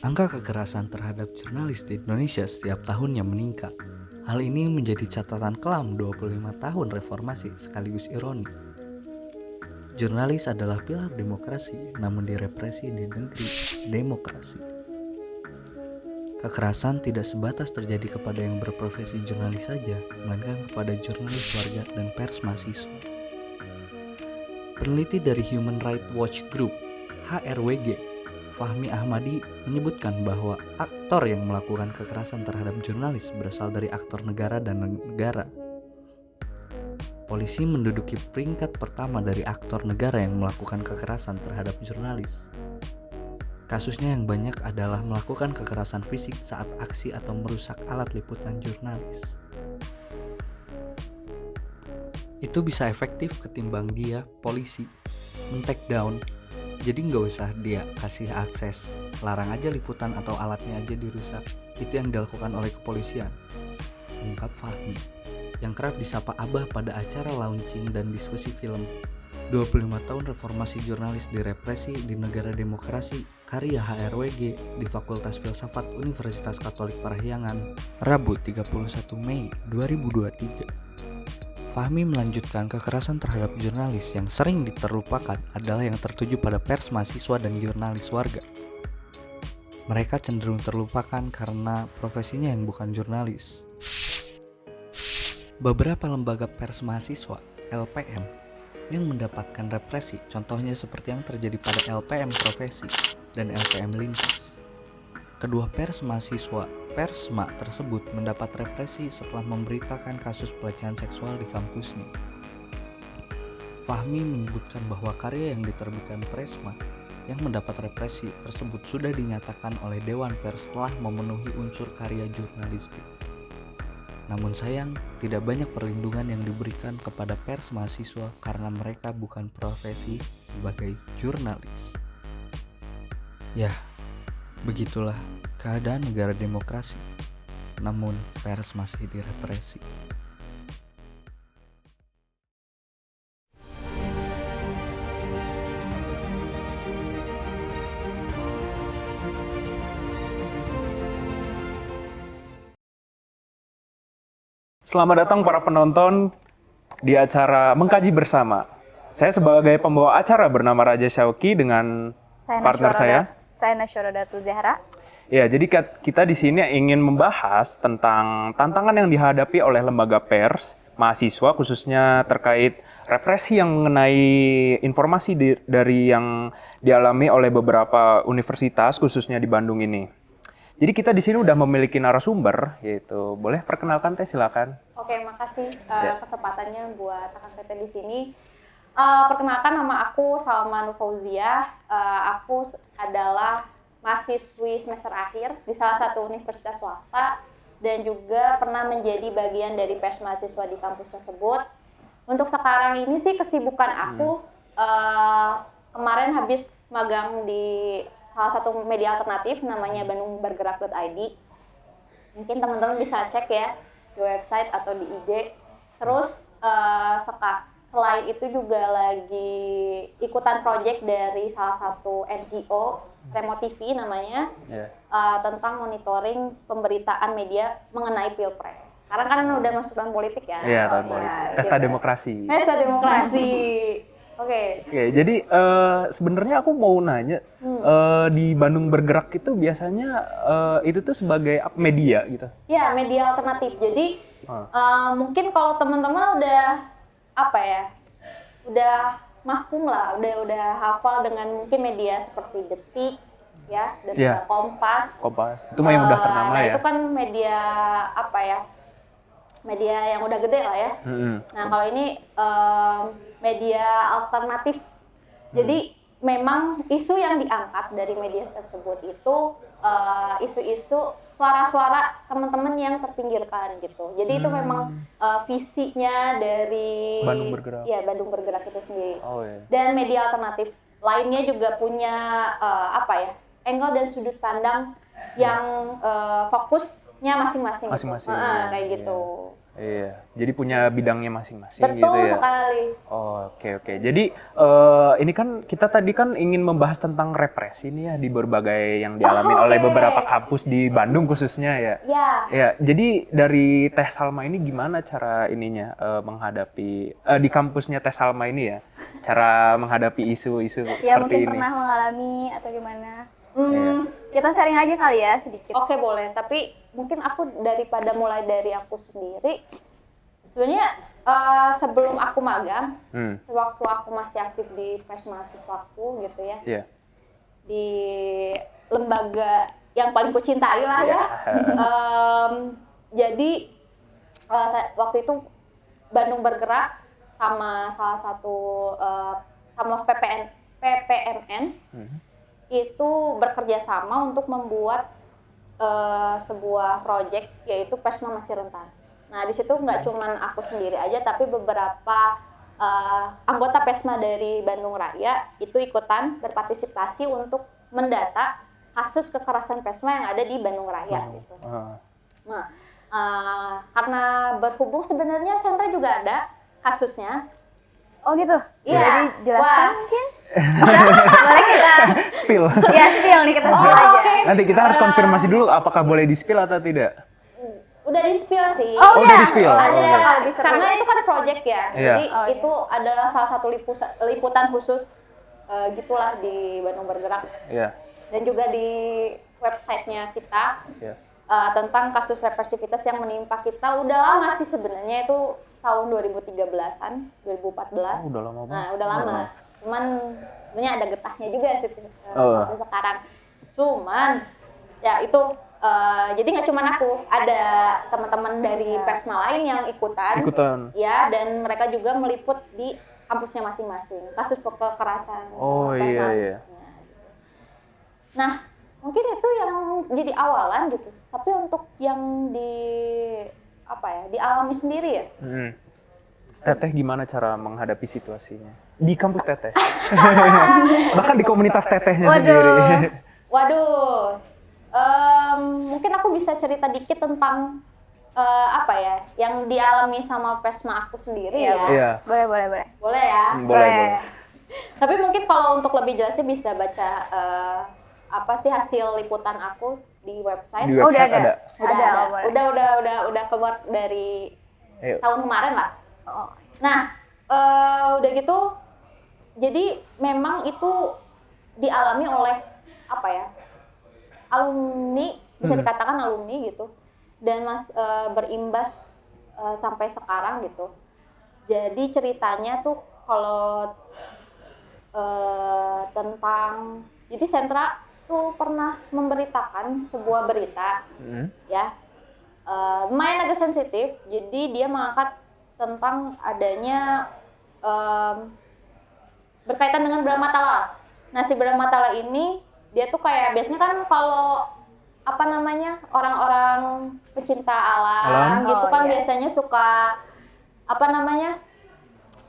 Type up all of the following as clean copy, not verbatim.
Angka kekerasan terhadap jurnalis di Indonesia setiap tahunnya meningkat. Hal ini menjadi catatan kelam 25 tahun reformasi sekaligus ironi. Jurnalis adalah pilar demokrasi, namun direpresi di negeri demokrasi. Kekerasan tidak sebatas terjadi kepada yang berprofesi jurnalis saja, melainkan kepada jurnalis warga dan pers mahasiswa. Peneliti dari Human Rights Watch Group, HRWG, Fahmi Ahmadi menyebutkan bahwa aktor yang melakukan kekerasan terhadap jurnalis berasal dari aktor negara dan negara. Polisi menduduki peringkat pertama dari aktor negara yang melakukan kekerasan terhadap jurnalis. Kasusnya yang banyak adalah melakukan kekerasan fisik saat aksi atau merusak alat liputan jurnalis. Itu bisa efektif ketimbang dia, polisi, men-take down. Jadi nggak usah dia kasih akses, larang aja liputan atau alatnya aja dirusak. Itu yang dilakukan oleh kepolisian, ungkap Fahmi, yang kerap disapa Abah pada acara launching dan diskusi film 25 tahun reformasi jurnalis direpresi di negara demokrasi, karya HRWG di Fakultas Filsafat Universitas Katolik Parahyangan, Rabu 31 Mei 2023. Fahmi melanjutkan kekerasan terhadap jurnalis yang sering terlupakan adalah yang tertuju pada pers mahasiswa dan jurnalis warga. Mereka cenderung terlupakan karena profesinya yang bukan jurnalis. Beberapa lembaga pers mahasiswa, LPM, yang mendapatkan represi, contohnya seperti yang terjadi pada LPM Profesi dan LPM Lintas. Kedua pers mahasiswa, Persma tersebut mendapat represi setelah memberitakan kasus pelecehan seksual di kampusnya. Fahmi menyebutkan bahwa karya yang diterbitkan Persma yang mendapat represi tersebut sudah dinyatakan oleh Dewan Pers telah memenuhi unsur karya jurnalistik. Namun sayang, tidak banyak perlindungan yang diberikan kepada pers mahasiswa karena mereka bukan profesi sebagai jurnalis. Ya, begitulah keadaan negara demokrasi, namun pers masih direpresi. Selamat datang para penonton di acara Mengkaji Bersama. Saya sebagai pembawa acara bernama Raja Syauki dengan partner saya. Saya Nasyura Datu Zahra. Ya, jadi kita di sini ingin membahas tentang tantangan yang dihadapi oleh lembaga pers, mahasiswa khususnya terkait represi yang mengenai informasi dari yang dialami oleh beberapa universitas khususnya di Bandung ini. Jadi kita di sini udah memiliki narasumber, yaitu boleh perkenalkan Teh, silakan. Oke, makasih kesempatannya buat rekan Tete di sini. Perkenalkan, nama aku Salma Nufauzia. Aku adalah mahasiswi semester akhir di salah satu universitas swasta dan juga pernah menjadi bagian dari pers mahasiswa di kampus tersebut. Untuk sekarang ini sih kesibukan aku kemarin habis magang di salah satu media alternatif namanya bandungbergerak.id. Mungkin teman-teman bisa cek ya di website atau di IG. Terus selain itu juga lagi ikutan project dari salah satu NGO, Remo TV namanya, tentang monitoring pemberitaan media mengenai Pilpres. Sekarang kan udah masuk tahun politik ya. Iya, tahun politik. Pesta demokrasi. Pesta demokrasi. Oke, jadi sebenarnya aku mau nanya, di Bandung Bergerak itu biasanya itu tuh sebagai media gitu? Ya, media alternatif. Jadi mungkin kalau teman-teman udah udah mahfum lah, udah hafal dengan mungkin media seperti Detik, ya, dan juga Kompas. Itu mah yang udah ternama ya. Itu kan media media yang udah gede lah ya. Nah, kalau ini media alternatif. Jadi memang isu yang diangkat dari media tersebut itu isu-isu suara-suara teman-teman yang terpinggirkan gitu. Jadi itu memang visinya dari Bandung Bergerak. Ya, Bandung Bergerak itu sendiri. Oh, iya. Dan media alternatif lainnya juga punya angle dan sudut pandang yang fokusnya masing-masing. Masing-masing. Kayak gitu. Iya, jadi punya bidangnya masing-masing gitu Betul ya. sekali. Oh, oke. Jadi ini kan kita tadi kan ingin membahas tentang represi nih ya di berbagai yang dialami oleh Oke. beberapa kampus di Bandung khususnya ya. Ya, Ya, jadi dari Teh Salma ini gimana cara ininya menghadapi di kampusnya Teh Salma ini ya, cara menghadapi isu-isu Ya seperti mungkin ini. pernah mengalami atau gimana. hmm, Kita sharing aja kali ya sedikit. oke boleh. Tapi mungkin aku daripada mulai dari aku sendiri, sebenarnya sebelum aku magang, Hmm, sewaktu aku masih aktif di pers mahasiswaku gitu ya, iya. di lembaga yang paling kucintai lah ya. Iya. Jadi waktu itu Bandung Bergerak sama salah satu sama PPMN Hmm. itu bekerja sama untuk membuat sebuah proyek yaitu Persma Masih Rentan. Nah di situ nggak cuman aku sendiri aja, tapi beberapa anggota Persma dari Bandung Raya itu ikutan berpartisipasi untuk mendata kasus kekerasan Persma yang ada di Bandung Raya. Gitu. Ah. Nah karena berhubung sebenarnya Sentra juga ada kasusnya. Oh gitu. Iya. Jadi jelaskan Wah. mungkin. Boleh kita. Spill. Ya spill nih kita Oh, spill aja. oke. Nanti kita harus konfirmasi dulu apakah boleh di-spill atau tidak. Udah di-spill sih. Oh, udah di-spill. Ada, Oh, oke. karena itu kan project ya. Iya. Jadi Oh, iya. itu adalah salah satu liputan khusus gitulah di Bandung Bergerak Iya. dan juga di websitenya kita Iya. tentang kasus represivitas yang menimpa kita. Udah lama sih sebenarnya, itu tahun 2013-an, 2014. Oh, udah lama banget. Nah, udah lama. Cuman sebenarnya ada getahnya juga sih Oh. sampai sekarang. Cuman ya itu jadi nggak cuman aku, ada teman-teman dari Persma lain yang ikutan. Ya, dan mereka juga meliput di kampusnya masing-masing kasus kekerasan Oh, pers iya, mahasiswanya, iya. gitu. Nah, mungkin itu yang jadi awalan gitu. Tapi untuk yang dialami sendiri ya. Hmm. Teteh gimana cara menghadapi situasinya di kampus Teteh? Bahkan di komunitas Tetehnya Waduh. sendiri. Waduh, mungkin aku bisa cerita dikit tentang yang dialami sama Persma aku sendiri Iya, ya. Iya. Boleh. Boleh ya. Boleh. Tapi mungkin kalau untuk lebih jelasnya bisa baca hasil liputan aku di website. Di Oh, udah website ada. ada. Udah Ada, ada. oh, boleh. Udah keluar dari Ayo. tahun kemarin lah. Oh. Nah, udah gitu, jadi memang itu dialami oleh alumni, bisa dikatakan alumni gitu, dan berimbas sampai sekarang gitu. Jadi ceritanya tuh kalau tentang, jadi Sentra tuh pernah memberitakan sebuah berita ya, lumayan agak sensitif. Jadi dia mengangkat tentang adanya berkaitan dengan Brahmatala. Nah, si Brahmatala ini dia tuh kayak biasanya kan kalau orang-orang pecinta alam gitu Oh, kan iya. biasanya suka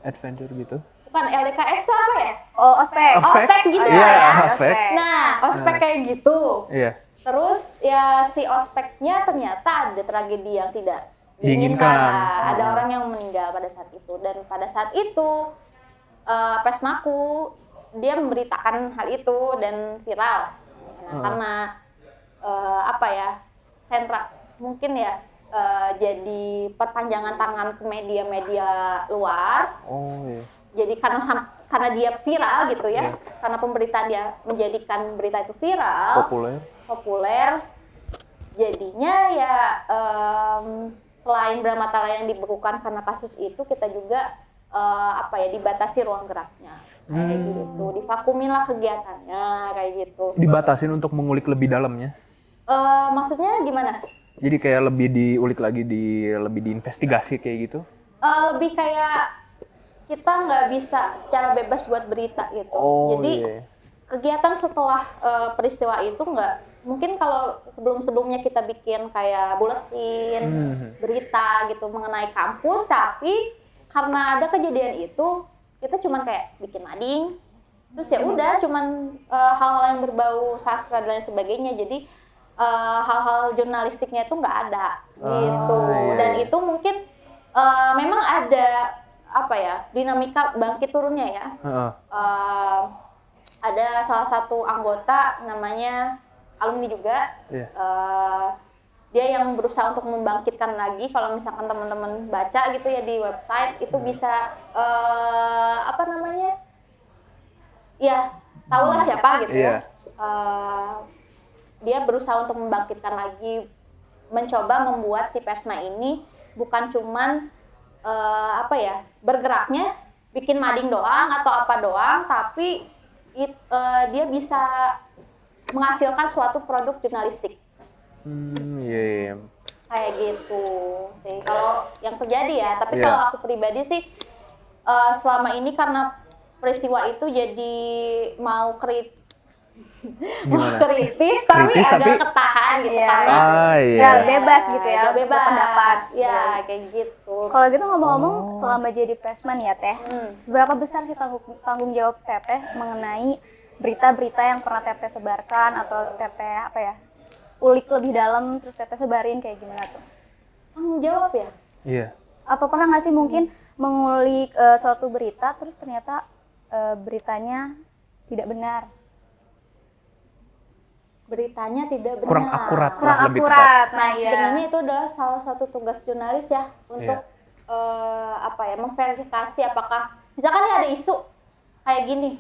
Adventure gitu. bukan LDKS apa ya? Oh, ospek. Ospek gitu Iya, ya. ospek. Nah, ospek kayak gitu. Iya. Terus ya si ospeknya ternyata ada tragedi yang tidak Diinginkan. diinginkan. Ada orang yang meninggal pada saat itu, dan pada saat itu Persmaku dia memberitakan hal itu dan viral. Nah, karena Sentra mungkin ya jadi perpanjangan tangan ke media-media luar. Oh, iya. Jadi karena dia viral gitu ya, karena pemberitaan dia menjadikan berita itu viral, populer, jadinya ya selain Brahmatala yang dibekukan karena kasus itu, kita juga dibatasi ruang geraknya kayak gitu, divakumin lah kegiatannya kayak gitu. Dibatasin untuk mengulik lebih dalamnya. Maksudnya gimana? Jadi kayak lebih diulik lagi, lebih diinvestigasi kayak gitu. Lebih kayak kita nggak bisa secara bebas buat berita gitu. Oh, Jadi iya. kegiatan setelah peristiwa itu nggak mungkin, kalau sebelumnya kita bikin kayak buletin, berita gitu mengenai kampus, tapi karena ada kejadian itu kita cuman kayak bikin mading, terus ya udah cuman hal-hal yang berbau sastra dan lain sebagainya. Jadi hal-hal jurnalistiknya itu nggak ada gitu. Iya, Dan iya. itu mungkin memang ada apa ya dinamika bangkit turunnya ya. Eh, ada salah satu anggota namanya alumni juga. Iya. Dia yang berusaha untuk membangkitkan lagi. Kalau misalkan teman-teman baca gitu ya di website itu bisa apa namanya? Ya, tahulah siapa gitu ya. Dia berusaha untuk membangkitkan lagi, mencoba membuat si Persma ini bukan cuman apa ya bergeraknya bikin mading doang atau apa doang, tapi dia bisa menghasilkan suatu produk jurnalistik. Iya. Kayak gitu sih kalau yang terjadi ya. Tapi Iya. kalau aku pribadi sih selama ini karena peristiwa itu jadi mau kritis tapi Kritis, agak tapi- ketahan gitu Iya. karena Iya. Nggak bebas gitu ya, nggak bebas berpendapat. ya kayak gitu. Kalau gitu ngomong-ngomong, selama jadi Persma nih ya Teh, seberapa besar sih tanggung jawab Teteh mengenai berita-berita yang pernah Teteh sebarkan atau Teteh apa ya, ulik lebih dalam terus Teteh sebarin kayak gimana tuh? Tanggung jawab ya. Iya. Atau pernah nggak sih mungkin mengulik suatu berita terus ternyata beritanya tidak benar? Beritanya tidak benar. Kurang akurat lah Kurang lebih akurat. Nah, iya. sebenarnya itu adalah salah satu tugas jurnalis ya untuk apa ya memverifikasi apakah misalkan nih ada isu kayak gini,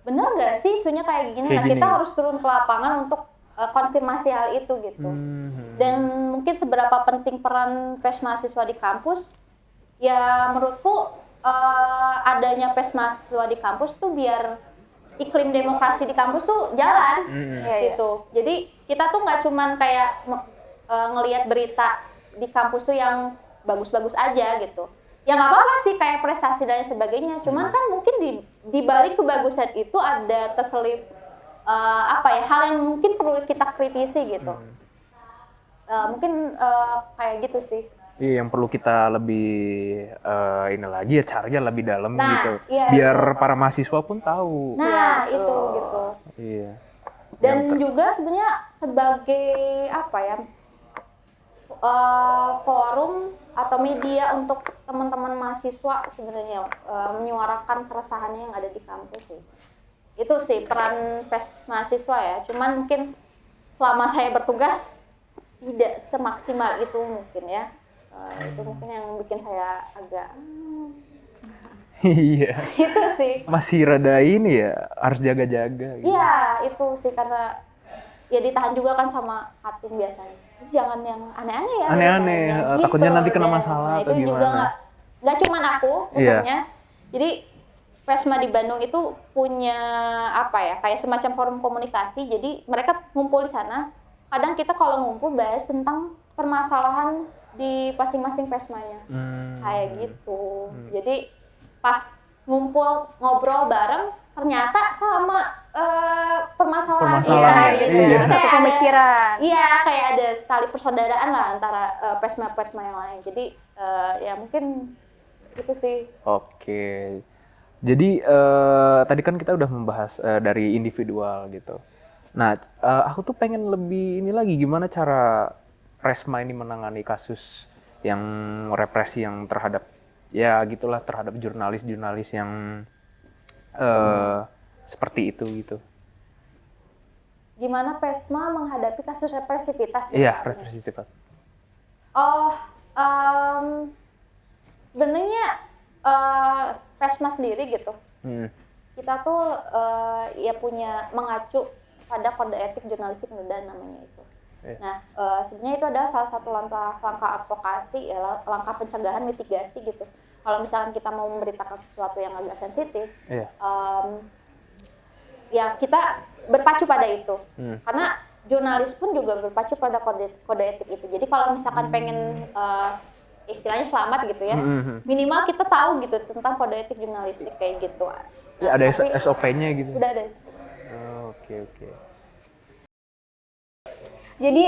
benar nggak sih isunya kayak gini? Kayak Nah, gini. kita harus turun ke lapangan untuk konfirmasi hal itu gitu. Dan mungkin seberapa penting peran pers mahasiswa di kampus? Ya menurutku adanya pers mahasiswa di kampus tuh biar iklim demokrasi di kampus tuh jalan. Iya, iya. Gitu. Jadi kita tuh nggak cuman kayak ngelihat berita di kampus tuh yang bagus-bagus aja gitu. Ya nggak apa-apa sih kayak prestasi dan sebagainya. Cuman kan mungkin di balik kebagusan itu ada terselip apa ya hal yang mungkin perlu kita kritisi gitu. Mungkin kayak gitu sih. Iya, yang perlu kita lebih ini lagi ya caranya lebih dalam Nah, gitu. iya, Biar para mahasiswa pun tahu. Nah Iya, itu betul. gitu. Iya. Dan juga sebenarnya sebagai apa ya forum atau media untuk teman-teman mahasiswa sebenarnya menyuarakan keresahannya yang ada di kampus sih. Itu sih peran pers mahasiswa ya. Cuman mungkin selama saya bertugas tidak semaksimal itu mungkin ya. Itu mungkin yang bikin saya agak Iya. itu sih. Masih rada ini ya, harus jaga-jaga gitu. Iya, itu sih karena ya ditahan juga kan sama hakim biasanya. Jangan yang aneh-aneh ya. Aneh-aneh, beritanya. takutnya nanti kena Dan, masalah atau itu juga gimana. nggak cuman aku Iya. untungnya. Jadi Persma di Bandung itu punya apa ya kayak semacam forum komunikasi. Jadi mereka ngumpul di sana. Kadang kita kalau ngumpul bahas tentang permasalahan di masing-masing Persmanya. Kayak gitu. Jadi pas ngumpul ngobrol bareng ternyata sama permasalahan kita Permasalahan, gitu. iya. Jadi Satu kayak ada, pemikiran. iya kayak ada tali persaudaraan lah antara Persma yang lain. Jadi ya mungkin itu sih. Oke. Jadi tadi kan kita udah membahas dari individual gitu. Nah, aku tuh pengen lebih ini lagi gimana cara Persma ini menangani kasus yang represi yang terhadap ya gitulah terhadap jurnalis-jurnalis yang seperti itu gitu. Gimana Persma menghadapi kasus represivitas? Iya, represivitas. Oh, sebenarnya Persma sendiri gitu. Kita tuh ya punya mengacu pada kode etik jurnalistik Medan namanya itu. Iya. Nah, sebenarnya itu adalah salah satu langkah advokasi, ya langkah pencegahan mitigasi gitu. Kalau misalkan kita mau memberitakan sesuatu yang agak sensitif, Iya. ya kita berpacu pada itu. Hmm. Karena jurnalis pun juga berpacu pada kode etik itu. Jadi kalau misalkan pengen istilahnya selamat gitu ya, minimal kita tahu gitu tentang kode etik jurnalistik kayak gitu. Ya, ada Tapi SOP-nya gitu. udah ada. Oke. Jadi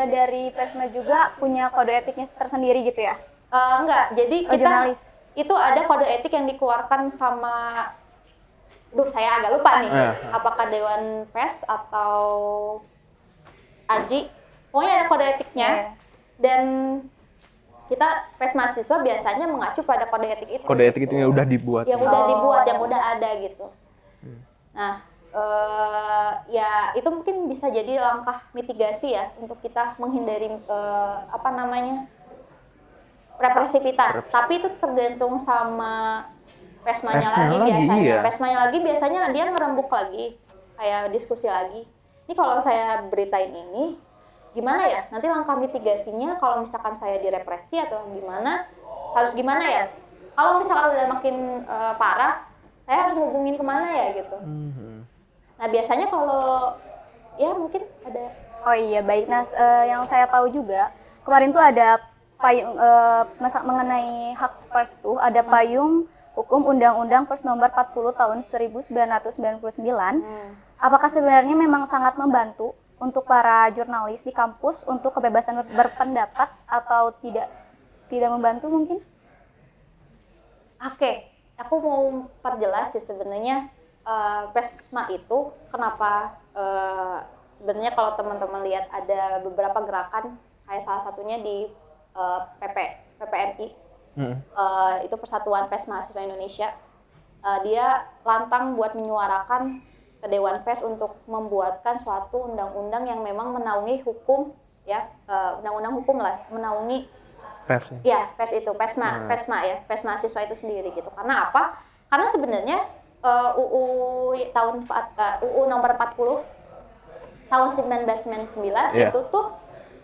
dari Persma juga punya kode etiknya tersendiri gitu ya? Enggak, jadi Oh, kita jurnalis. itu ada kode etik yang dikeluarkan sama, saya agak lupa nih, apakah Dewan Pers atau AJI, pokoknya ada kode etiknya. Iya. Dan kita pers mahasiswa biasanya mengacu pada kode etik itu. Kode etik itu yang udah dibuat. Yang udah dibuat, yang udah ada gitu. Nah, ya itu mungkin bisa jadi langkah mitigasi ya untuk kita menghindari represivitas. Tapi itu tergantung sama Pesmanya lagi biasanya. Iya. Pesmanya lagi biasanya dia ngerembuk lagi, kayak diskusi lagi. Ini kalau saya beritain ini, gimana ya? Nanti langkah mitigasinya kalau misalkan saya direpresi atau gimana, harus gimana ya? Kalau misalkan udah makin parah, saya harus ngubungin kemana ya gitu. Nah biasanya kalau ya mungkin ada. Oh iya baik. Nah yang saya tahu juga kemarin tuh ada payung mengenai hak pers tuh ada payung hukum Undang-Undang Pers Nomor 40 Tahun 1999. Apakah sebenarnya memang sangat membantu untuk para jurnalis di kampus untuk kebebasan berpendapat atau tidak membantu mungkin? Oke, aku mau perjelas ya sebenarnya Pesma itu kenapa sebenarnya kalau teman-teman lihat ada beberapa gerakan kayak salah satunya di PPMI. Itu Persatuan Pers Mahasiswa Indonesia, dia lantang buat menyuarakan ke Dewan Pers untuk membuatkan suatu undang-undang yang memang menaungi hukum ya, undang-undang hukum lah, menaungi Pers. Ya, pers itu, Pesma ya, pers mahasiswa itu sendiri gitu. Karena apa? Karena sebenarnya UU nomor 40 tahun 1999 itu tuh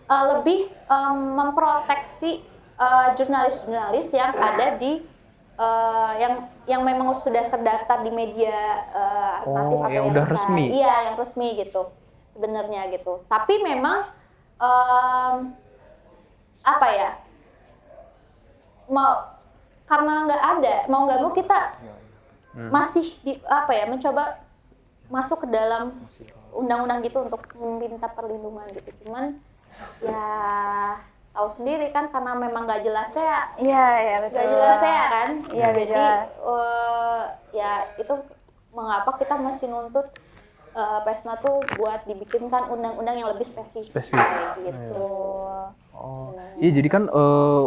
lebih memproteksi jurnalis-jurnalis yang ada di yang memang sudah terdaftar di media alternatif atau yang udah resmi. Iya, yang resmi gitu sebenarnya gitu. Tapi memang apa ya? Karena nggak ada, mau nggak mau kita masih mencoba masuk ke dalam undang-undang gitu untuk meminta perlindungan gitu. Cuman ya tahu sendiri kan karena memang nggak jelas ya. Iya betul. Nggak jelas ya kan. Iya Jadi ya itu mengapa kita masih nuntut Persma tuh buat dibikinkan undang-undang yang lebih spesifik kayak gitu. Oh, iya jadi kan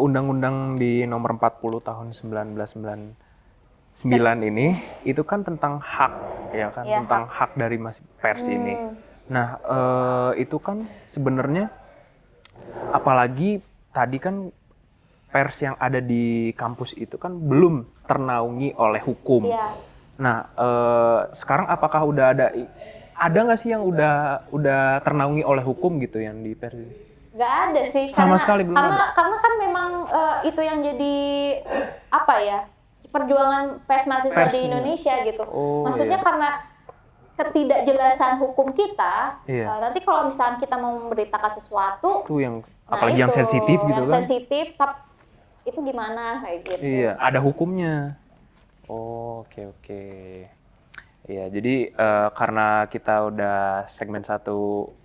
undang-undang di nomor 40 tahun 1999 ini itu kan tentang hak ya kan, tentang hak dari pers ini. Nah, itu kan sebenarnya apalagi tadi kan pers yang ada di kampus itu kan belum ternaungi oleh hukum. Iya. Nah, sekarang apakah udah ada nggak sih yang udah ternaungi oleh hukum gitu yang di pers? Nggak ada sih. Sama sekali belum ada. Karena kan memang itu yang jadi apa ya, perjuangan pers mahasiswa di Indonesia gitu. Maksudnya karena ketidakjelasan hukum kita, nanti kalau misalnya kita mau memberitakan sesuatu, itu yang apalagi yang sensitif gitu kan? Sensitif, itu gimana kayak gitu? Iya, ada hukumnya. Oh, oke. Iya, jadi karena kita udah segmen 1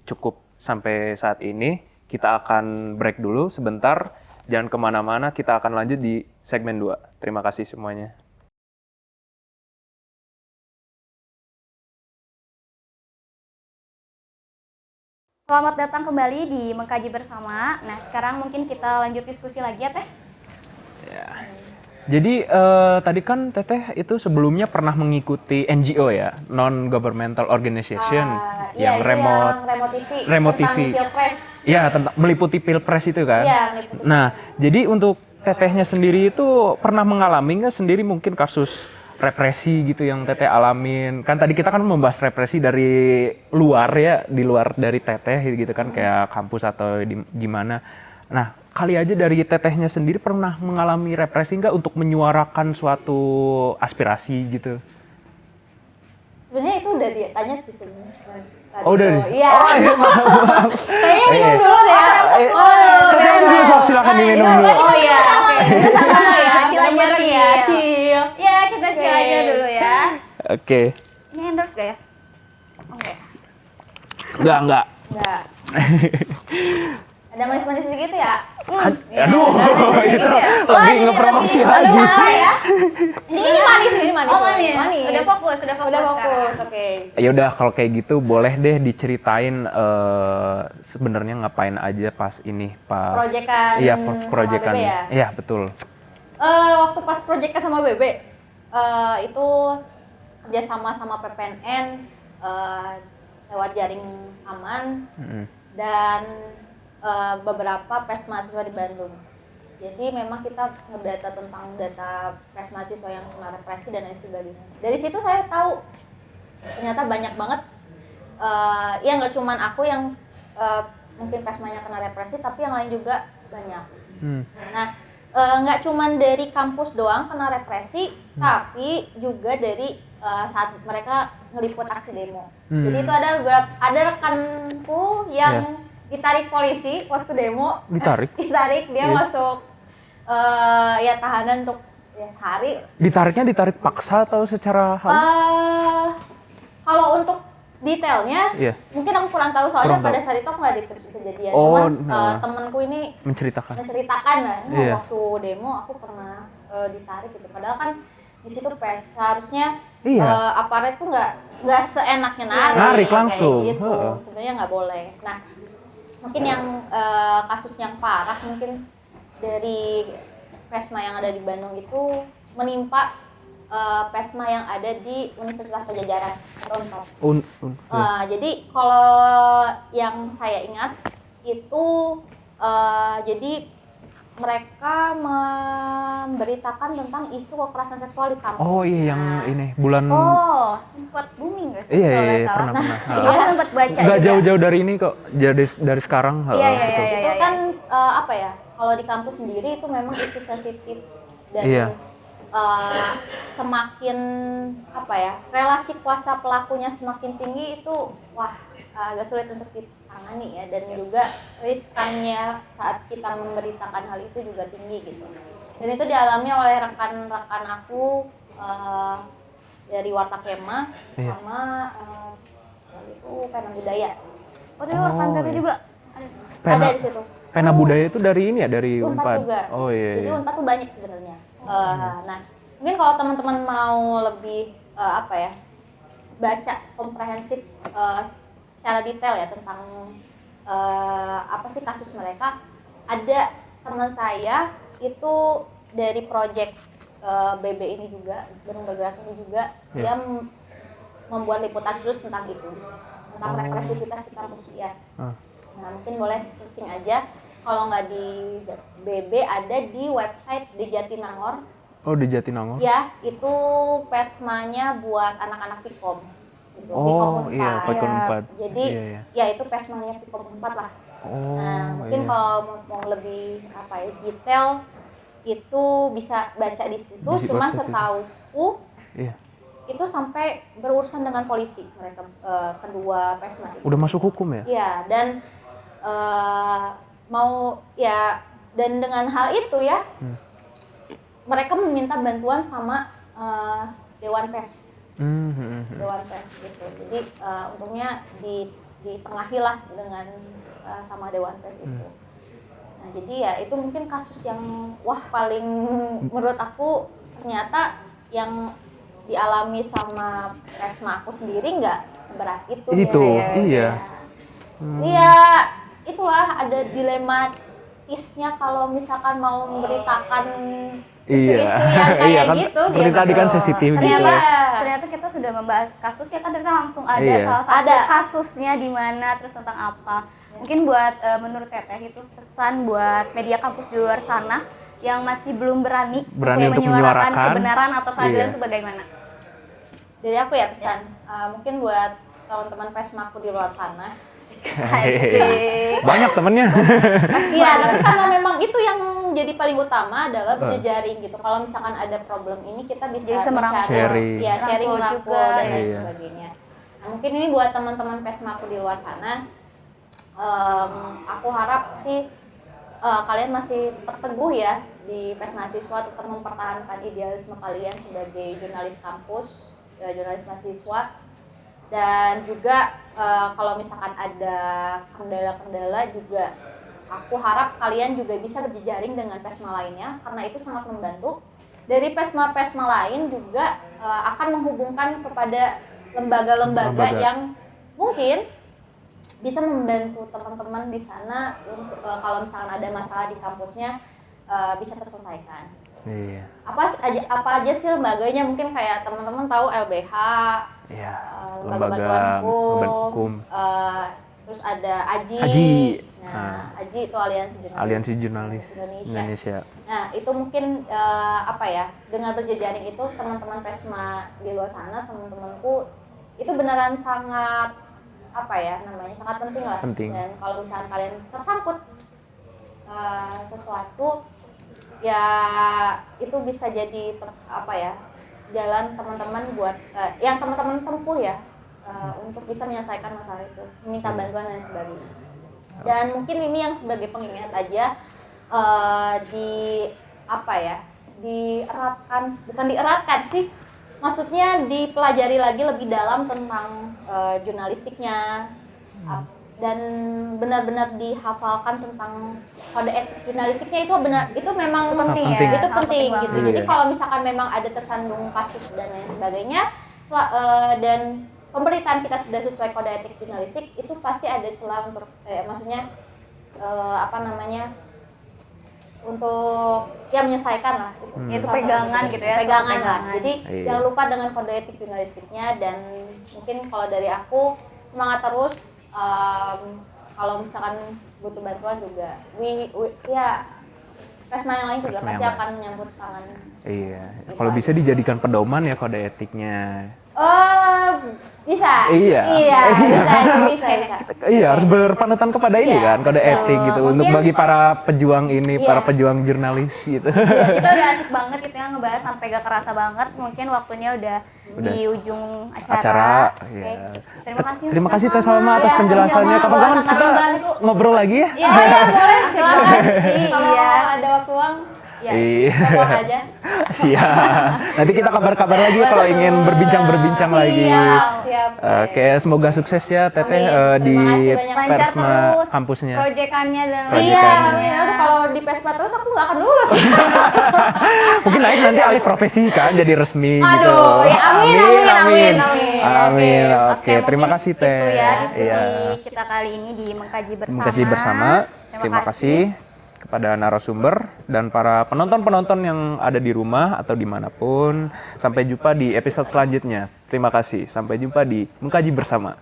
cukup sampai saat ini, kita akan break dulu sebentar. Jangan kemana-mana, kita akan lanjut di segmen 2. Terima kasih semuanya. Selamat datang kembali di Mengkaji Bersama. Nah, sekarang mungkin kita lanjut diskusi lagi ya, Teh. Ya. Jadi tadi kan Teteh itu sebelumnya pernah mengikuti NGO ya, Non-Governmental Organization, yang remote TV. Iya, tentang meliputi Pilpres itu kan. Iya, meliputi. Nah, jadi untuk Tetehnya sendiri itu pernah mengalami nggak sendiri mungkin kasus represi gitu yang Teteh alamin? Kan tadi kita kan membahas represi dari luar ya, di luar dari Teteh gitu kan, kayak kampus atau gimana. Nah, kali aja dari Tetehnya sendiri pernah mengalami represi nggak untuk menyuarakan suatu aspirasi gitu? Sebenarnya itu udah ditanya sih sebenarnya. Oh, udah. Iya. Oh, iya, maaf. Kayaknya minum dulu deh ya. Silakan diminum dulu. Oh iya, oke. Sama ya, Chill aja ya. Chill. Ya, kita chill aja dulu ya. Oke. Ini endorse gak ya? Oke. Enggak. Enggak. Ada manis-manis gitu ya? Aduh, Ada manis-manis itu gitu ya? lagi ngepromosi lagi. Ya. Ini manis. Oh, manis. Udah fokus Udah sekarang. fokus, oke. Ya udah kalau kayak gitu boleh deh diceritain sebenarnya ngapain aja pas Proyekan iya sama proyekan BB ya? iya betul. Waktu pas proyeknya sama BB, itu kerjasama sama PPNN lewat jaring aman dan beberapa pers mahasiswa di Bandung. Jadi memang kita ngedata tentang data pers mahasiswa yang kena represi dan lain sebagainya. Dari situ saya tahu ternyata banyak banget, ya nggak cuman aku yang mungkin persmanya kena represi, tapi yang lain juga banyak. Nah, nggak cuman dari kampus doang kena represi, tapi juga dari saat mereka ngeliput aksi demo. Jadi itu ada rekanku yang ditarik polisi waktu demo. Ditarik Dia masuk ya tahanan untuk ya sehari. Ditarik paksa atau secara halus? Kalau untuk detailnya, mungkin aku kurang tahu soalnya pada saat itu aku nggak di kejadian. Cuman temenku ini menceritakan lah, waktu demo aku pernah ditarik gitu. Padahal kan di situ pers harusnya aparat tuh nggak seenaknya narik langsung. Kayak gitu. Sebenarnya nggak boleh. Nah, mungkin yang kasus yang parah mungkin dari Pesma yang ada di Bandung itu menimpa Pesma yang ada di Universitas Pajajaran Unpad. Jadi kalau yang saya ingat itu jadi mereka memberitakan tentang isu kekerasan seksual di kampus. Oh iya, yang ini bulan. Oh, sempat booming nggak sih? Iya, pernah. Aku sempat baca. Nggak jauh-jauh dari ini kok, jadi dari sekarang. Iya. Itu kan apa ya? Kalau di kampus sendiri itu memang isu sensitif dan semakin apa ya? Relasi kuasa pelakunya semakin tinggi itu agak sulit untuk ditangani ya, dan juga riskannya saat kita memberitakan hal itu juga tinggi gitu. Dan itu dialami oleh rekan-rekan aku dari Warta Kema sama itu Pena Budaya. Waktu itu rekan Tete juga ada di situ. Pena Budaya itu dari ini ya, dari Unpad juga. Oh iya. Jadi Unpad tuh banyak sebenarnya. Nah, mungkin kalau teman-teman mau lebih baca komprehensif secara detail ya tentang apa sih kasus mereka, ada teman saya itu dari proyek BB ini juga, Bandung Bergerak ini juga, dia membuat liputan khusus tentang itu, tentang represivitas di kampus ya. Nah, mungkin boleh searching aja. Kalau nggak di BB, ada di website di Jatinangor. Oh, di Jatinangor? Ya, itu persmanya buat anak-anak Fikom. Gitu. Oh iya, Fikom 4. Jadi ya itu persmanya Fikom 4 lah. Nah, mungkin kalau mau lebih detail itu bisa baca di situ. Cuma setauku itu sampai berurusan dengan polisi mereka kedua persma itu. Udah masuk hukum ya? Iya, dan dan dengan hal itu ya mereka meminta bantuan sama Dewan Pers. Dewan Pers gitu. Jadi untungnya ditengahi lah dengan sama Dewan Pers itu. Nah, jadi ya itu mungkin kasus yang paling menurut aku ternyata yang dialami sama Pesma aku sendiri nggak seberat itu. Iya, itulah ada dilematisnya kalau misalkan mau memberitakan isu-isu yang kayak kan, gitu. Seperti gitu. tadi kan sensitif gitu ya. Ternyata kita sudah membahas kasus ya kan, ternyata langsung ada salah satu kasusnya di mana, terus tentang apa. Mungkin buat menurut Teteh itu pesan buat media kampus di luar sana yang masih belum berani untuk menyuarakan kebenaran atau keadilan itu bagaimana? Jadi aku ya pesan, mungkin buat teman-teman Pesma aku di luar sana. Asik. Banyak temennya. Iya, tapi karena memang itu yang jadi paling utama adalah berjejaring gitu. Kalau misalkan ada problem ini kita bisa sharing, rangkul dan lain sebagainya. Nah, mungkin ini buat teman-teman Pesma aku di luar sana. Aku harap sih kalian masih terteguh ya di Pers Mahasiswa, tetap mempertahankan idealisme kalian sebagai jurnalis kampus, jurnalis mahasiswa. Dan juga kalau misalkan ada kendala-kendala juga aku harap kalian juga bisa berjejaring dengan Pesma lainnya karena itu sangat membantu. Dari Pesma-Pesma lain juga akan menghubungkan kepada lembaga-lembaga yang mungkin bisa membantu teman-teman di sana untuk kalau misalnya ada masalah di kampusnya bisa terselesaikan. Iya. Apa aja sih lembaganya? Mungkin kayak teman-teman tahu LBH, Iya. lembaga Lembaga bantuan hukum, hukum. terus ada AJI. AJI. Nah, AJI itu Aliansi Jurnalis Indonesia. Nah, itu mungkin dengan berjejaring itu teman-teman Pesma di luar sana, teman-temanku itu beneran sangat sangat penting lah. Dan kalau misalnya kalian tersangkut sesuatu, ya itu bisa jadi jalan teman-teman buat yang teman-teman tempuh ya untuk bisa menyelesaikan masalah itu, meminta bantuan dan sebagainya. Dan mungkin ini yang sebagai pengingat aja bukan dieratkan sih, maksudnya dipelajari lagi lebih dalam tentang jurnalistiknya dan benar-benar dihafalkan tentang kode etik jurnalistiknya itu memang penting ya, itu penting gitu. Iya. Jadi kalau misalkan memang ada tersandung kasus dan lain sebagainya dan pemberitaan kita sudah sesuai kode etik jurnalistik, itu pasti ada celah untuk untuk menyelesaikan lah. Itu pegangan gitu ya. Pegangan lah. Jadi Iya. jangan lupa dengan kode etik jurnalistiknya, dan mungkin kalau dari aku semangat terus. Kalau misalkan butuh bantuan juga, Pesma yang lain juga pasti akan menyambut tangan. Iya. Kalau bisa dijadikan pedoman ya kode etiknya. Bisa. Iya. Bisa. Iya, harus berpanutan kepada ini Iya, kan, kode etik gitu untuk bagi para pejuang ini, Iya. para pejuang jurnalis gitu. Kita udah asik banget gitu ya ngebahas sampai gak kerasa banget. Mungkin waktunya udah di ujung acara. Oke. Iya. Terima kasih Teh Salma atas penjelasannya. sama-sama. Kapan-kapan kita Bantu. ngobrol lagi ya. Iya, boleh silakan sih. Kalau Iya. ada waktu luang, ya Iya. telepon aja. Siap. Nanti kita kabar-kabar lagi ya kalau ingin berbincang-berbincang lagi. Siap. Oke, semoga sukses ya Teteh Amin. di Terima kasih banyak. Lancar Persma terus kampusnya. proyekannya dan Iya, Proyekannya. aduh, kalau di Pesma terus aku nggak akan lulus. Mungkin naik nanti alih profesi kan jadi resmi gitu. Aduh, ya amin. Amin. Oke, terima mungkin kasih Teh. Itu ya diskusi Iya. kita kali ini di Mengkaji Bersama. Mengkaji bersama. Terima kasih kepada narasumber dan para penonton-penonton yang ada di rumah atau dimanapun. Sampai jumpa di episode selanjutnya. Terima kasih. Sampai jumpa di Mengkaji Bersama.